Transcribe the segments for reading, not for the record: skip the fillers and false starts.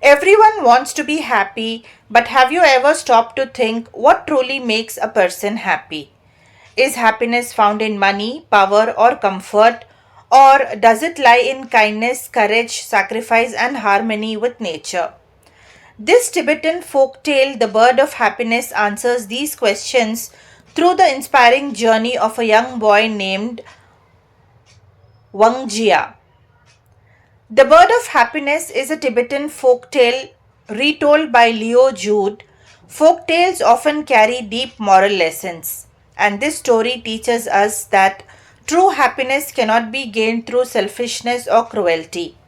Everyone wants to be happy, but have you ever stopped to think what truly makes a person happy? Is happiness found in money, power, or comfort? Or does it lie in kindness, courage, sacrifice, and harmony with nature? This Tibetan folk tale, The Bird of Happiness, answers these questions through the inspiring journey of a young boy named Wangjia. The Bird of Happiness is a Tibetan folk tale retold by Leo Jude. Folk tales often carry deep moral lessons, and this story teaches us that true happiness cannot be gained through selfishness or cruelty.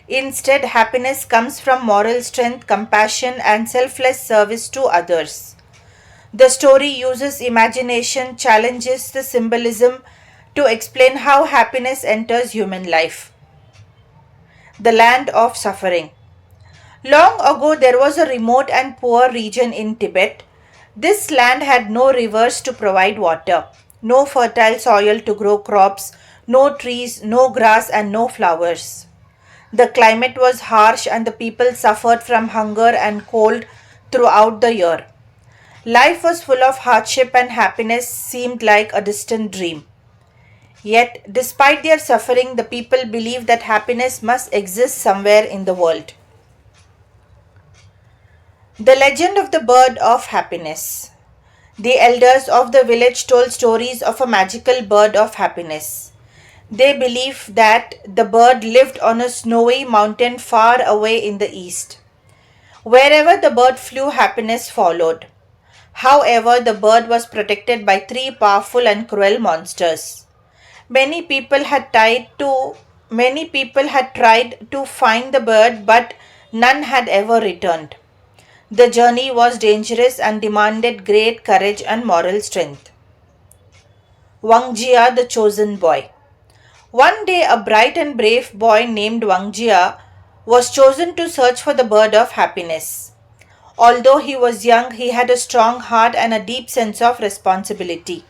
Instead, happiness comes from moral strength, compassion, and selfless service to others. The story uses imagination, challenges the symbolism to explain how happiness enters human life. The land of suffering. Long ago, there was a remote and poor region in Tibet. This land had no rivers to provide water, no fertile soil to grow crops, no trees, no grass, and no flowers. The climate was harsh, and the people suffered from hunger and cold throughout the year. Life was full of hardship, and happiness seemed like a distant dream. Yet, despite their suffering, the people believed that happiness must exist somewhere in the world. The legend of the bird of happiness. The elders of the village told stories of a magical bird of happiness. They believed that the bird lived on a snowy mountain far away in the east. Wherever the bird flew, happiness followed. However, the bird was protected by three powerful and cruel monsters. Many people had tried to find the bird, but none had ever returned. The journey was dangerous and demanded great courage and moral strength. Wangjia, the chosen boy. One day, a bright and brave boy named Wangjia was chosen to search for the bird of happiness. Although he was young, he had a strong heart and a deep sense of responsibility.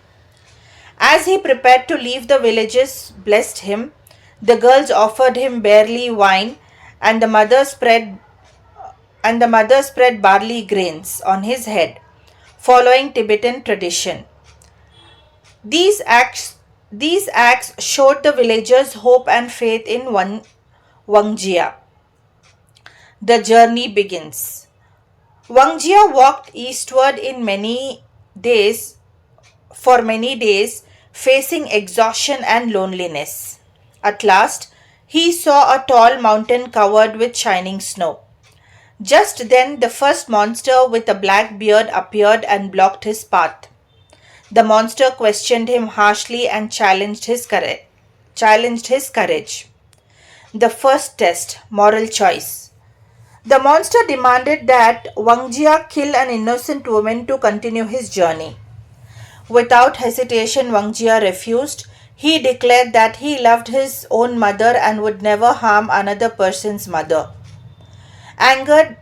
As he prepared to leave, the villagers blessed him. The girls offered him barley wine, and the mother spread barley grains on his head, following Tibetan tradition. These acts these acts showed the villagers hope and faith in Wangjia. The journey begins. Wangjia walked eastward for many days, facing exhaustion and loneliness. At last, he saw a tall mountain covered with shining snow. Just then, the first monster with a black beard appeared and blocked his path. The monster questioned him harshly and challenged his courage. The first test, moral choice. The monster demanded that Wangjia kill an innocent woman to continue his journey. Without hesitation, Wangjia refused. He declared that he loved his own mother and would never harm another person's mother. Angered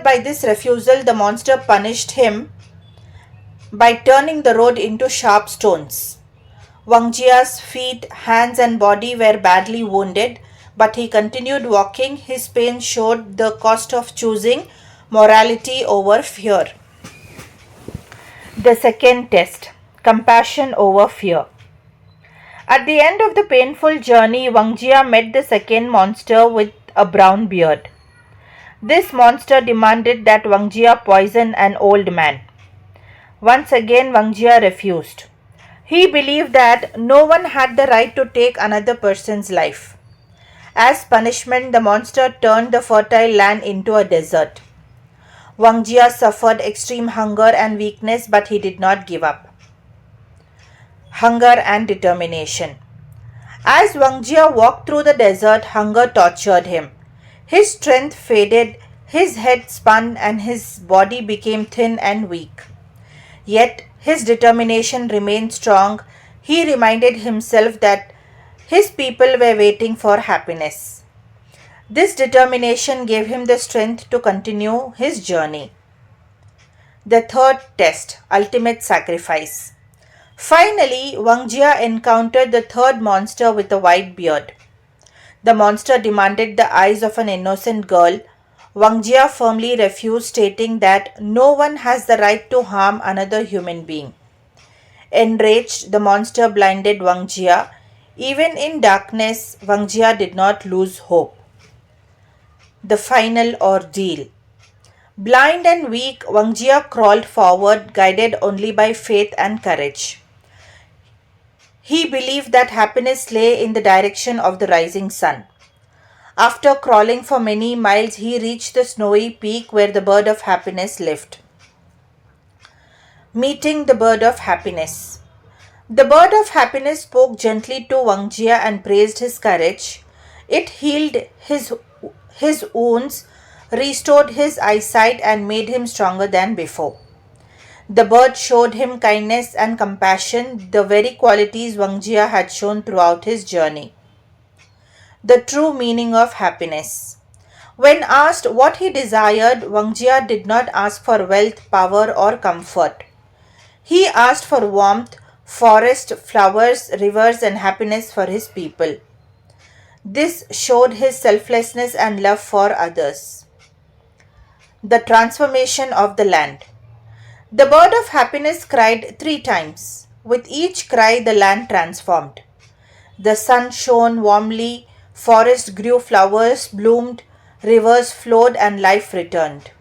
by this refusal, the monster punished him by turning the road into sharp stones. Wangjia's feet, hands, and body were badly wounded, but he continued walking. His pain showed the cost of choosing morality over fear. The second test, compassion over fear. At the end of the painful journey, Wangjia met the second monster with a brown beard. This monster demanded that Wangjia poison an old man. Once again, Wangjia refused. He believed that no one had the right to take another person's life. As punishment, the monster turned the fertile land into a desert. Wangjia suffered extreme hunger and weakness, but he did not give up. Hunger and determination. As Wangjia walked through the desert, hunger tortured him. His strength faded, his head spun, and his body became thin and weak. Yet his determination remained strong. He reminded himself that his people were waiting for happiness. This determination gave him the strength to continue his journey. The third test, ultimate sacrifice. Finally, Wangjia encountered the third monster with a white beard. The monster demanded the eyes of an innocent girl. Wangjia firmly refused, stating that no one has the right to harm another human being. Enraged, the monster blinded Wangjia. Even in darkness, Wangjia did not lose hope. The final ordeal. Blind and weak, Wangjia crawled forward, guided only by faith and courage. He believed that happiness lay in the direction of the rising sun. After crawling for many miles, he reached the snowy peak where the bird of happiness lived. Meeting the bird of happiness. The bird of happiness spoke gently to Wangjia and praised his courage. It healed his wounds, restored his eyesight, and made him stronger than before. The bird showed him kindness and compassion, the very qualities Wangjia had shown throughout his journey. The true meaning of happiness. When asked what he desired, Wangjia did not ask for wealth, power, or comfort. He asked for warmth, forest, flowers, rivers, and happiness for his people. This showed his selflessness and love for others. The transformation of the land. The bird of happiness cried 3 times. With each cry, the land transformed. The sun shone warmly, forests grew, flowers bloomed, rivers flowed, and life returned.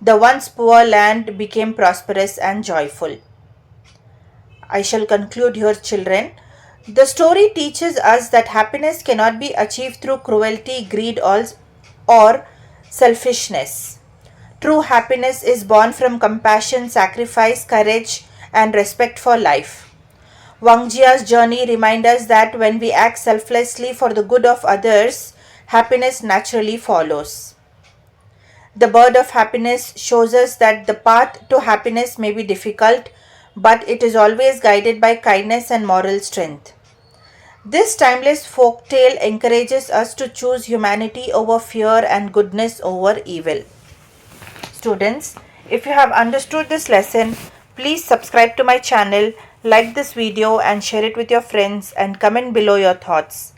The once poor land became prosperous and joyful. I shall conclude here, children. The story teaches us that happiness cannot be achieved through cruelty, greed, or selfishness. True happiness is born from compassion, sacrifice, courage, and respect for life. Wangjia's journey reminds us that when we act selflessly for the good of others, happiness naturally follows. The bird of happiness shows us that the path to happiness may be difficult, but it is always guided by kindness and moral strength. This timeless folk tale encourages us to choose humanity over fear and goodness over evil. Students, if you have understood this lesson, please subscribe to my channel, like this video and share it with your friends and comment below your thoughts.